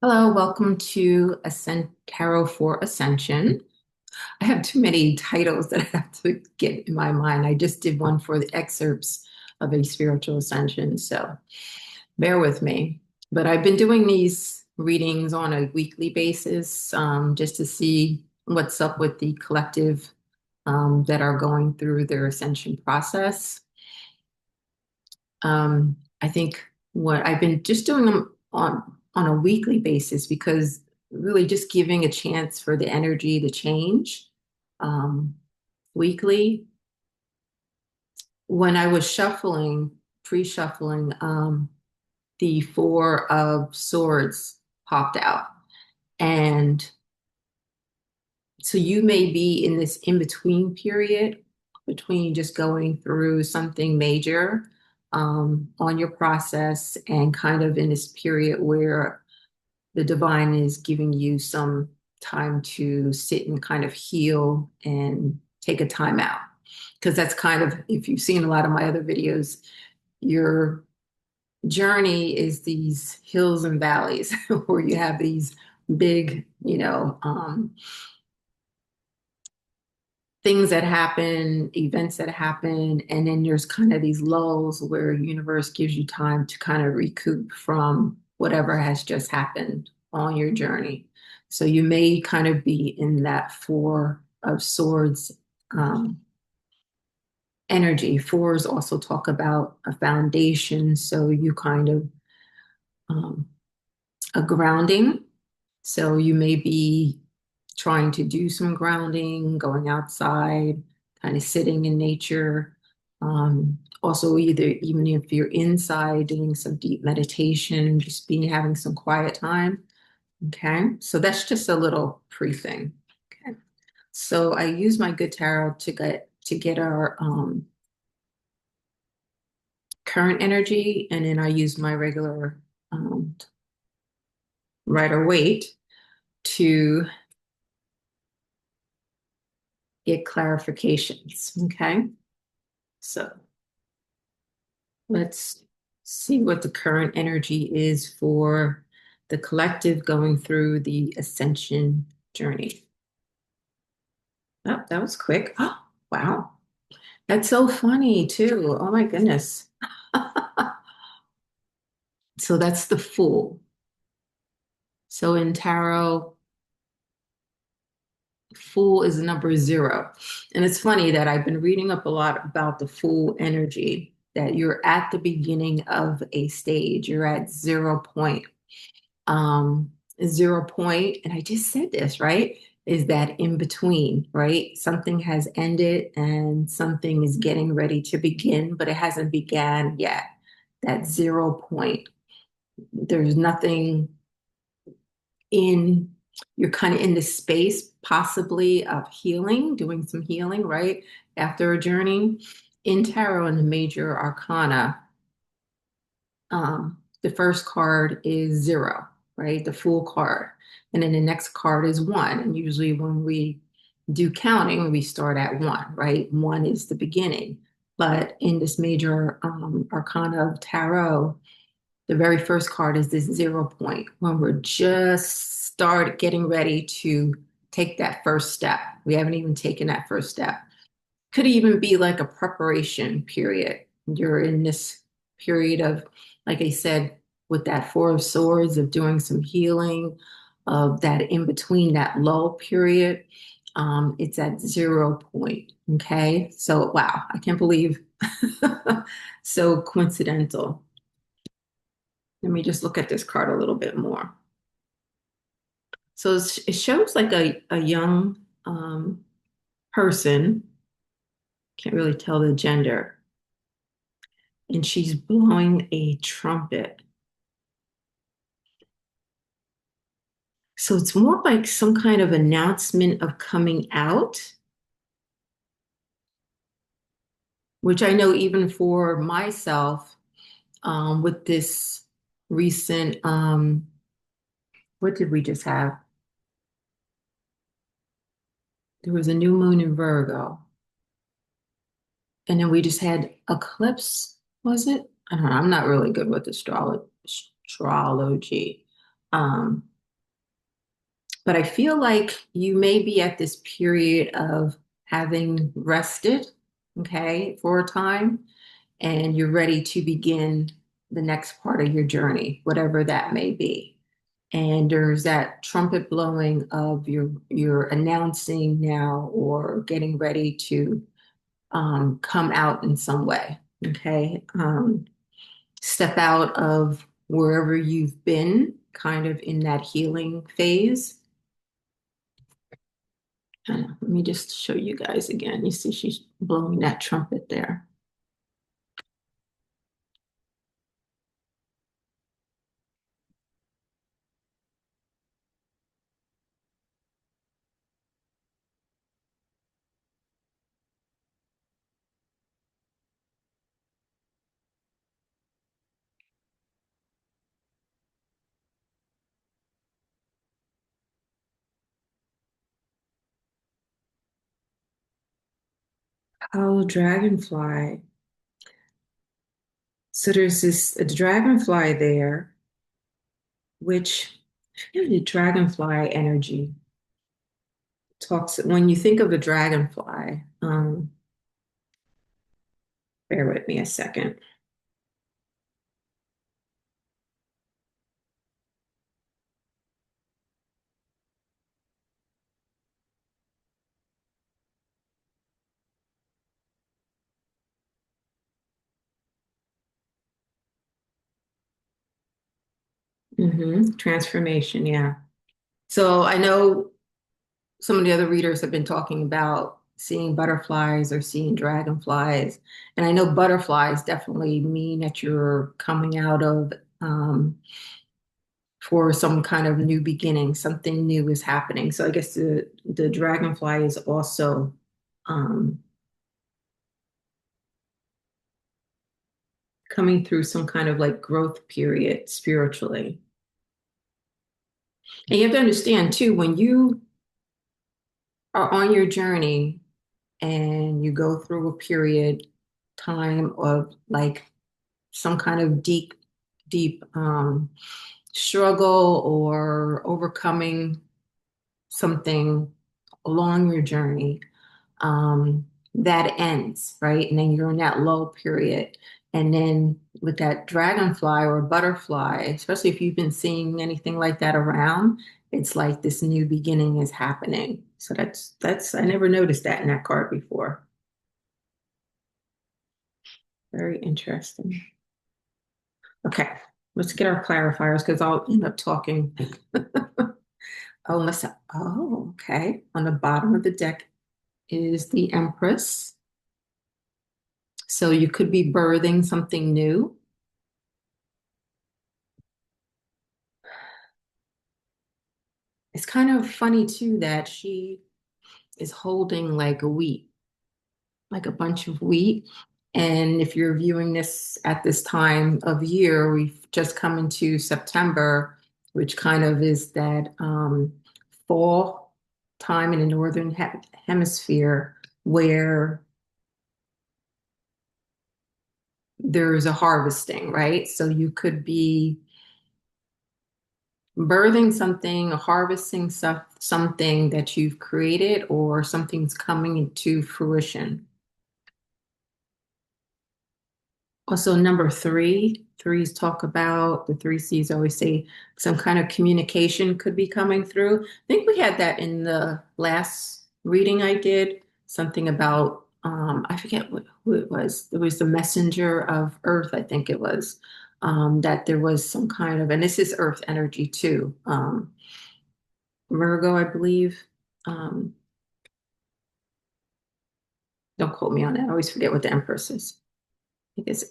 Hello, welcome to Tarot for Ascension. I have too many titles that I have to get in my mind. I just did one for the excerpts of a Spiritual Ascension, so bear with me. But I've been doing these readings on a weekly basis, just to see what's up with the collective that are going through their ascension process. I think what I've been just doing them on a weekly basis because really just giving a chance for the energy to change um, weekly. When I was shuffling, pre-shuffling, the Four of Swords popped out, and so you may be in this in-between period between just going through something major on your process and kind of in this period where the divine is giving you some time to sit and kind of heal and take a time out. Because that's kind of, if you've seen a lot of my other videos, your journey is these hills and valleys where you have these big, things that happen, events that happen, and then there's kind of these lulls where universe gives you time to kind of recoup from whatever has just happened on your journey. So you may kind of be in that Four of Swords energy. Fours also talk about a foundation, so you kind of um, a grounding. So you may be trying to do some grounding, going outside, kind of sitting in nature. Also, even if you're inside, doing some deep meditation, just being having some quiet time. Okay, so that's just a little pre thing. Okay, so I use my good tarot to get our current energy, and then I use my regular Rider Waite to get clarifications. Okay, so let's see what the current energy is for the collective going through the ascension journey. Oh, that was quick. Oh, wow. That's so funny, too. Oh, my goodness. So that's the Fool. So in tarot, Fool is the number zero. And it's funny that I've been reading up a lot about the Fool energy, that you're at the beginning of a stage, you're at 0 point. Um, 0 point, and I just said this, right? Is that in between, right? Something has ended and something is getting ready to begin, but it hasn't began yet. That 0 point. There's nothing in, you're kind of in the space possibly of healing, doing some healing, right? After a journey. In tarot and the major arcana, the first card is zero, right? The Fool card. And then the next card is one. And usually when we do counting, we start at one, right? One is the beginning. But in this major arcana of tarot, the very first card is this 0 point when we're just start getting ready to take that first step. We haven't even taken that first step. Could even be like a preparation period. You're in this period of, like I said, with that Four of Swords, of doing some healing, of that in between, that lull period. It's at 0 point. Okay. So, wow, I can't believe so coincidental. Let me just look at this card a little bit more. So it shows like a young person, can't really tell the gender, and she's blowing a trumpet. So it's more like some kind of announcement of coming out, which I know even for myself, with this recent, what did we just have? There was a new moon in Virgo, and then we just had eclipse, was it? I don't know. I'm not really good with astrology. But I feel like you may be at this period of having rested, okay, for a time, and you're ready to begin the next part of your journey, whatever that may be. And there's that trumpet blowing of you're announcing now or getting ready to come out in some way. Okay. Step out of wherever you've been, kind of in that healing phase. Let me just show you guys again. You see, she's blowing that trumpet there. Oh, dragonfly. So there's this a dragonfly there, which the dragonfly energy talks when you think of a dragonfly. Bear with me a second. Transformation, yeah. So I know some of the other readers have been talking about seeing butterflies or seeing dragonflies. And I know butterflies definitely mean that you're coming out of for some kind of new beginning, something new is happening. So I guess the dragonfly is also um, coming through some kind of like growth period spiritually. And you have to understand too, when you are on your journey and you go through a period time of like some kind of deep struggle or overcoming something along your journey, um, that ends, right? And then you're in that low period. And then with that dragonfly or butterfly, especially if you've been seeing anything like that around, it's like this new beginning is happening. So that's I never noticed that in that card before. Very interesting. Okay, let's get our clarifiers because I'll end up talking. Oh, okay. On the bottom of the deck is the Empress. So you could be birthing something new. It's kind of funny too that she is holding like a wheat, like a bunch of wheat. And if you're viewing this at this time of year, we've just come into September, which kind of is that fall time in the northern hemisphere where there's a harvesting, right? So you could be birthing something, harvesting something that you've created, or something's coming into fruition. Also, number three, threes talk about the three C's always say some kind of communication could be coming through. I think we had that in the last reading I did, something about, I forget who it was. It was the messenger of Earth, I think it was, that there was some kind of, and this is Earth energy too, Virgo, I believe. Um, don't quote me on that. I always forget what the Empress is. I think it's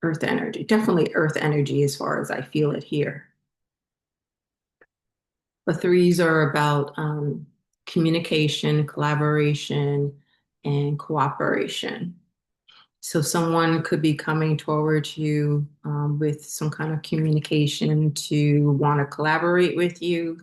Earth energy, definitely Earth energy as far as I feel it here. The threes are about communication, collaboration, and cooperation. So someone could be coming towards you with some kind of communication to want to collaborate with you,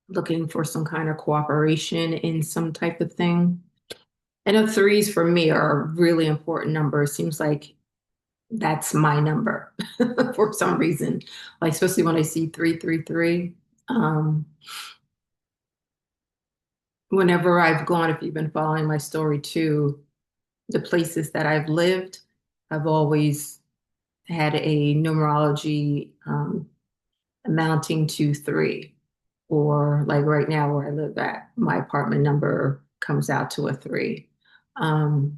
looking for some kind of cooperation in some type of thing. I know threes for me are a really important number. It seems like That's my number for some reason. Like especially when I see 333. Um, Whenever I've gone, if you've been following my story too, the places that I've lived, I've always had a numerology amounting to three. Or like right now where I live at, my apartment number comes out to a three. Um,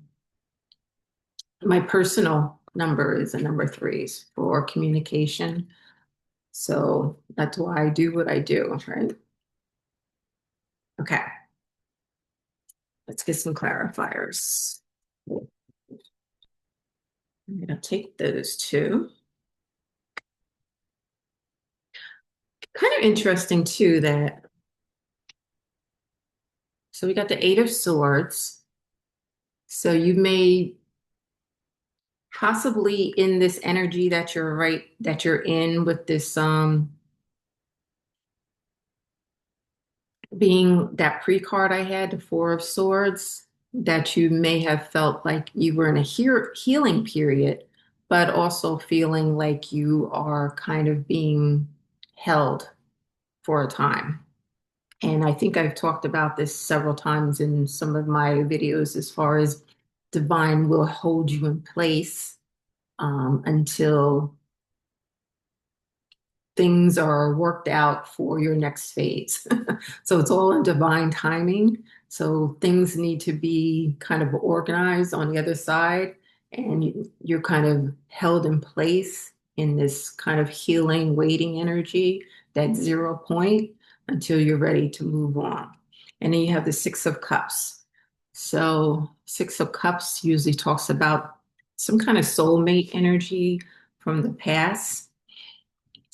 my personal number is a number threes for communication. So that's why I do what I do, right? Okay, let's get some clarifiers. I'm gonna take those two. Kind of interesting too that, so we got the Eight of Swords. So you may possibly in this energy that you're in with this being that pre-card I had, the Four of Swords, that you may have felt like you were in a healing period, but also feeling like you are kind of being held for a time. And I think I've talked about this several times in some of my videos as far as divine will hold you in place until things are worked out for your next phase. So it's all in divine timing. So things need to be kind of organized on the other side, and you're kind of held in place in this kind of healing, waiting energy, that 0 point until you're ready to move on. And then you have the Six of Cups. So Six of Cups usually talks about some kind of soulmate energy from the past.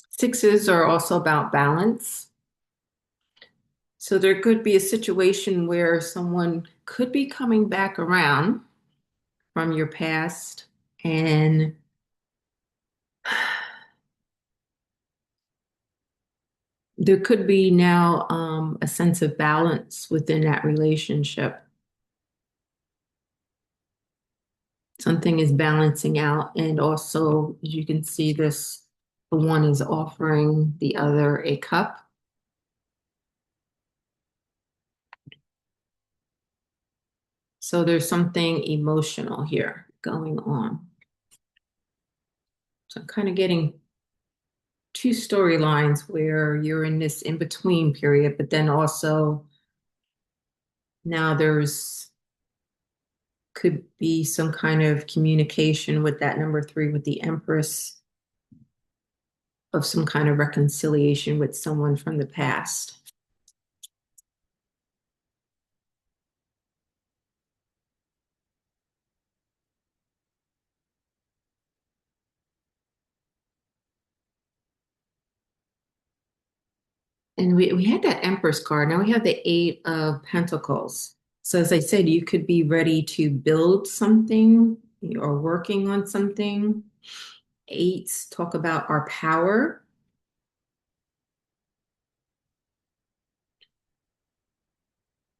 Sixes are also about balance. So there could be a situation where someone could be coming back around from your past, and there could be now a sense of balance within that relationship. Something is balancing out, and also, as you can see, this the one is offering the other a cup. So there's something emotional here going on. So I'm kind of getting two storylines where you're in this in-between period, but then also now there's could be some kind of communication with that number three with the Empress of some kind of reconciliation with someone from the past. And we had that Empress card. Now we have the Eight of Pentacles. So as I said, you could be ready to build something or working on something. Eights talk about our power.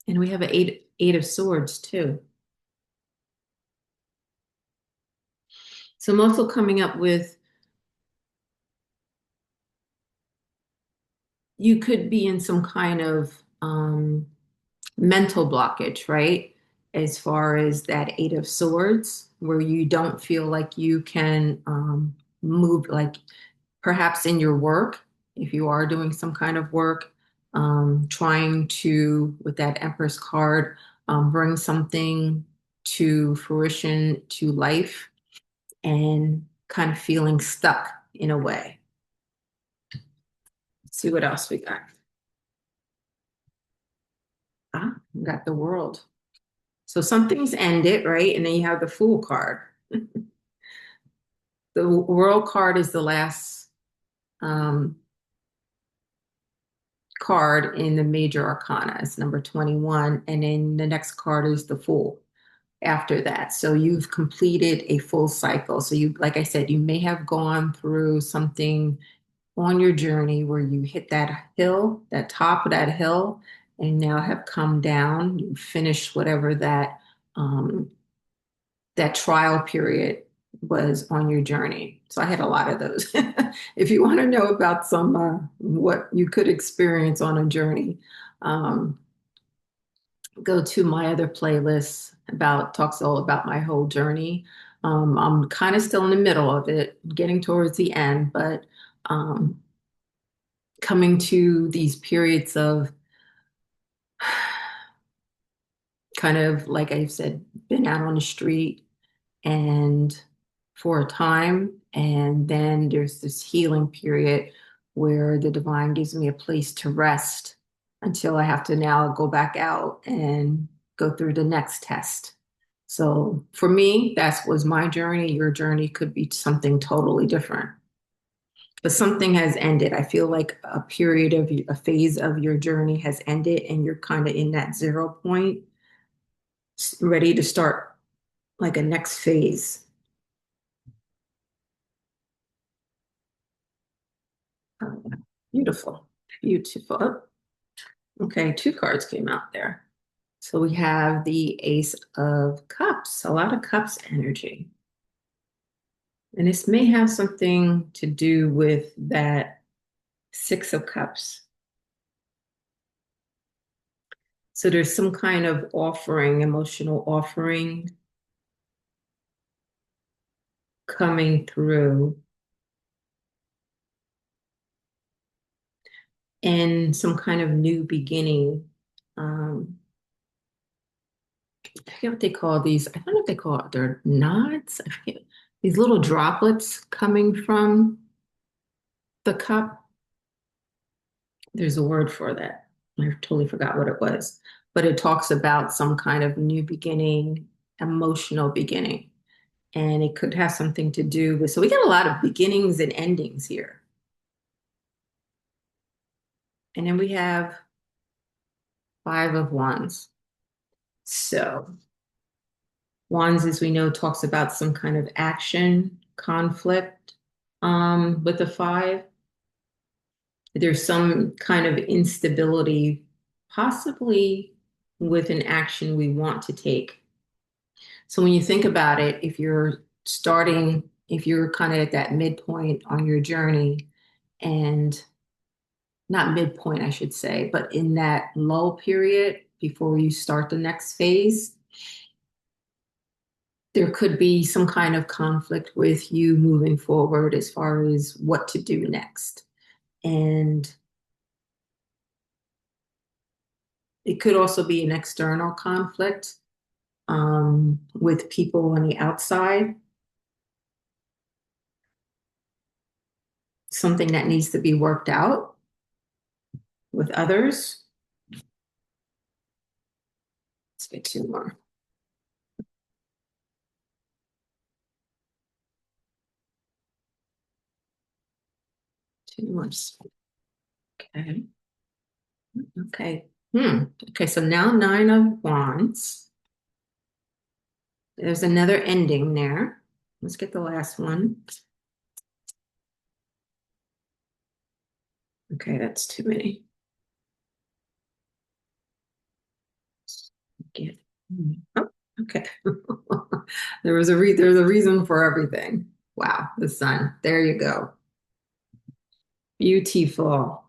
And we have an eight of swords too. So I'm also coming up with, you could be in some kind of mental blockage, right? As far as that Eight of Swords, where you don't feel like you can move, like perhaps in your work, if you are doing some kind of work, trying to, with that Empress card, bring something to fruition, to life, and kind of feeling stuck in a way. Let's see what else we got. We got the World. So something's ended, right? And then you have the Fool card. The World card is the last um, card in the major arcana. It's number 21. And then the next card is the Fool after that. So you've completed a full cycle. So you, like I said, you may have gone through something on your journey where you hit that hill, that top of that hill, and now have come down. You finished whatever that that trial period was on your journey. So I had a lot of those. If you want to know about some what you could experience on a journey, um, go to my other playlist about talks all about my whole journey. I'm kind of still in the middle of it, getting towards the end, but um, coming to these periods of kind of like I said, been out on the street and for a time, and then there's this healing period where the divine gives me a place to rest until I have to now go back out and go through the next test. So for me, that was my journey. Your journey could be something totally different. But something has ended. I feel like a period of a phase of your journey has ended, and you're kind of in that 0 point, ready to start like a next phase. Oh, beautiful, beautiful. Oh, okay, two cards came out there. So we have the Ace of Cups, a lot of cups energy. And this may have something to do with that Six of Cups. So there's some kind of offering, emotional offering coming through, and some kind of new beginning. I forget what they call these. I don't know if they call it, they're knots. I forget. These little droplets coming from the cup. There's a word for that. I totally forgot what it was. But it talks about some kind of new beginning, emotional beginning. And it could have something to do with, so we got a lot of beginnings and endings here. And then we have Five of Wands. So Wands, as we know, talks about some kind of action, conflict. With the five, there's some kind of instability, possibly with an action we want to take. So when you think about it, if you're kind of at that midpoint on your journey, and not midpoint, I should say, but in that lull period before you start the next phase, there could be some kind of conflict with you moving forward as far as what to do next. And it could also be an external conflict with people on the outside, something that needs to be worked out with others. Let's get two more. Two more. Okay. Okay. Okay, so now Nine of Wands. There's another ending there. Let's get the last one. Okay, that's too many. Get. Oh, okay. There's a reason for everything. Wow, the sun. There you go. Beautiful.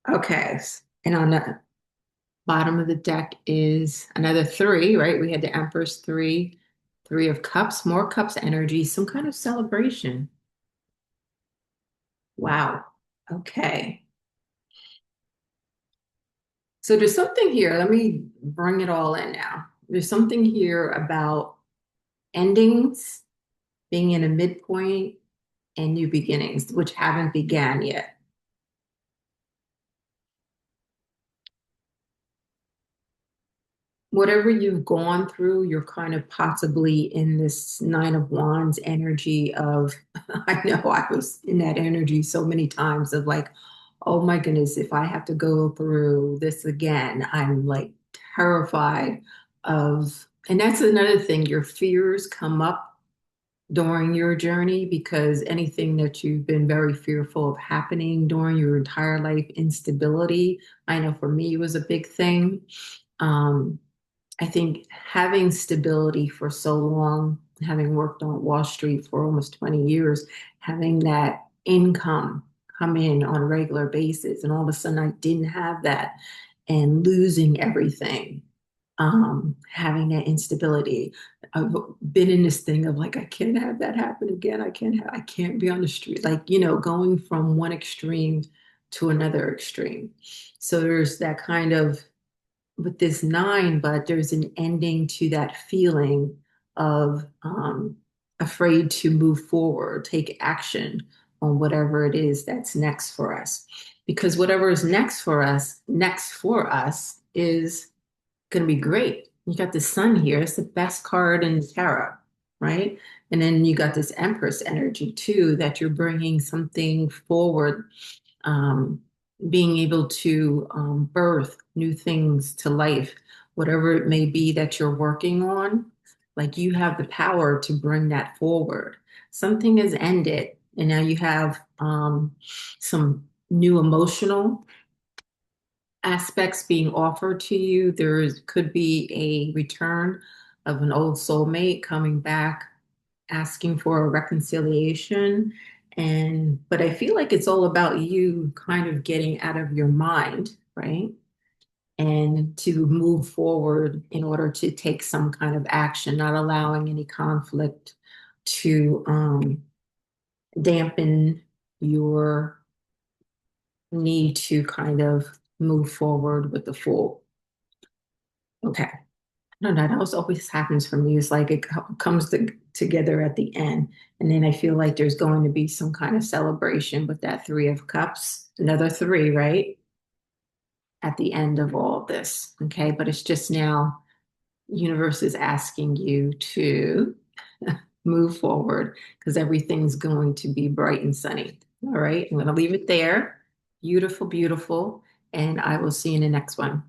Okay. And on the bottom of the deck is another three, right? We had the Empress three, Three of Cups, more cups energy, some kind of celebration. Wow. Okay. So there's something here. Let me bring it all in now. There's something here about endings, being in a midpoint, and new beginnings, which haven't began yet. Whatever you've gone through, you're kind of possibly in this Nine of Wands energy of, I know I was in that energy so many times of like, oh my goodness, if I have to go through this again, I'm like terrified of, and that's another thing, your fears come up during your journey because anything that you've been very fearful of happening during your entire life, instability, I know for me was a big thing. Um, I think having stability for so long, having worked on Wall Street for almost 20 years, having that income come in on a regular basis, and all of a sudden I didn't have that and losing everything, having that instability. I've been in this thing of like, I can't have that happen again. I can't be on the street, like, going from one extreme to another extreme. So there's that kind of with this nine, but there's an ending to that feeling of afraid to move forward, take action on whatever it is that's next for us. Because whatever is next for us is going to be great. You got the sun here. It's the best card in the tarot, right? And then you got this Empress energy too, that you're bringing something forward, um, being able to birth new things to life, whatever it may be that you're working on. Like you have the power to bring that forward. Something has ended, and now you have some new emotional aspects being offered to you. Could be a return of an old soulmate coming back, asking for a reconciliation. But I feel like it's all about you kind of getting out of your mind, right? And to move forward in order to take some kind of action, not allowing any conflict to dampen your need to kind of move forward with the full. Okay. No, that always happens for me. It's like it comes together at the end. And then I feel like there's going to be some kind of celebration with that Three of Cups, another three, right? At the end of all of this. Okay. But it's just now, universe is asking you to move forward because everything's going to be bright and sunny. All right. I'm going to leave it there. Beautiful, beautiful. And I will see you in the next one.